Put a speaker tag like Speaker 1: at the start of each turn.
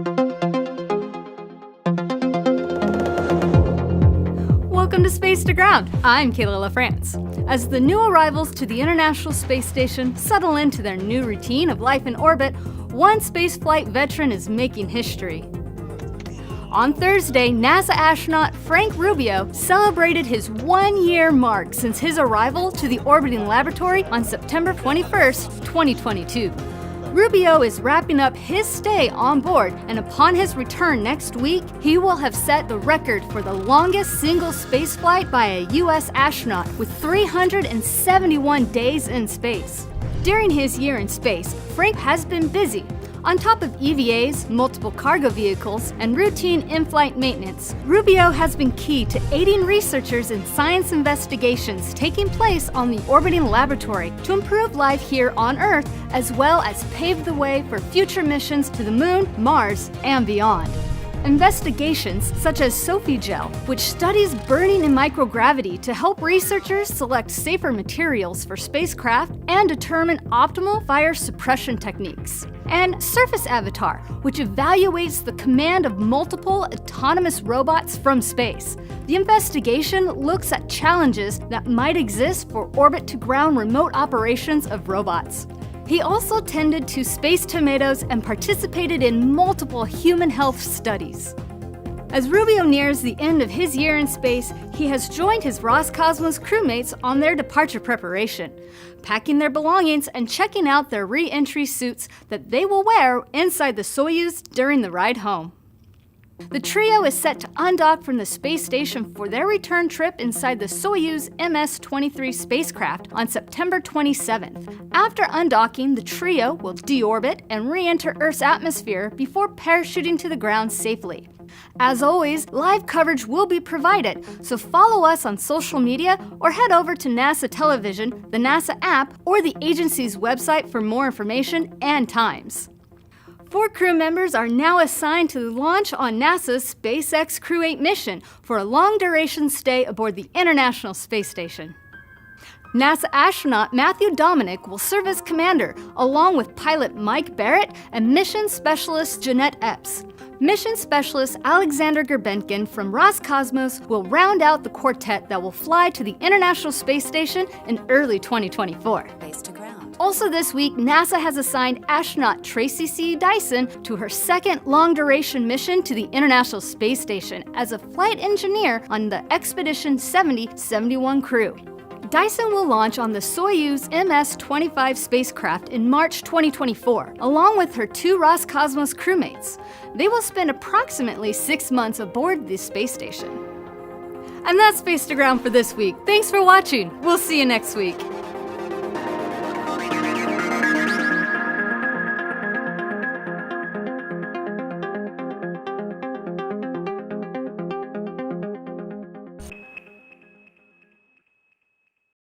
Speaker 1: Welcome to Space to Ground. I'm Kayla LaFrance. As the new arrivals to the International Space Station settle into their new routine of life in orbit, one spaceflight veteran is making history. On Thursday, NASA astronaut Frank Rubio celebrated his one-year mark since his arrival to the orbiting laboratory on September 21st, 2022. Rubio is wrapping up his stay on board, and upon his return next week, he will have set the record for the longest single spaceflight by a U.S. astronaut with 371 days in space. During his year in space, Frank has been busy. On top of EVAs, multiple cargo vehicles, and routine in-flight maintenance, Rubio has been key to aiding researchers in science investigations taking place on the orbiting laboratory to improve life here on Earth, as well as pave the way for future missions to the Moon, Mars, and beyond. Investigations such as Sophie-Gel, which studies burning in microgravity to help researchers select safer materials for spacecraft and determine optimal fire suppression techniques. And Surface Avatar, which evaluates the command of multiple autonomous robots from space. The investigation looks at challenges that might exist for orbit-to-ground remote operations of robots. He also tended to Space Tomatoes and participated in multiple human health studies. As Rubio nears the end of his year in space, he has joined his Roscosmos crewmates on their departure preparation, packing their belongings and checking out their re-entry suits that they will wear inside the Soyuz during the ride home. The trio is set to undock from the space station for their return trip inside the Soyuz MS-23 spacecraft on September 27th. After undocking, the trio will deorbit and re-enter Earth's atmosphere before parachuting to the ground safely. As always, live coverage will be provided, so follow us on social media or head over to NASA Television, the NASA app, or the agency's website for more information and times. 4 crew members are now assigned to launch on NASA's SpaceX Crew 8 mission for a long-duration stay aboard the International Space Station. NASA astronaut Matthew Dominic will serve as commander, along with pilot Mike Barrett and mission specialist Jeanette Epps. Mission specialist Alexander Gerbenkin from Roscosmos will round out the quartet that will fly to the International Space Station in early 2024. Also this week, NASA has assigned astronaut Tracy C. Dyson to her second long-duration mission to the International Space Station as a flight engineer on the Expedition 70-71 crew. Dyson will launch on the Soyuz MS-25 spacecraft in March 2024, along with her 2 Roscosmos crewmates. They will spend approximately 6 months aboard the space station. And that's Space to Ground for this week. Thanks for watching. We'll see you next week.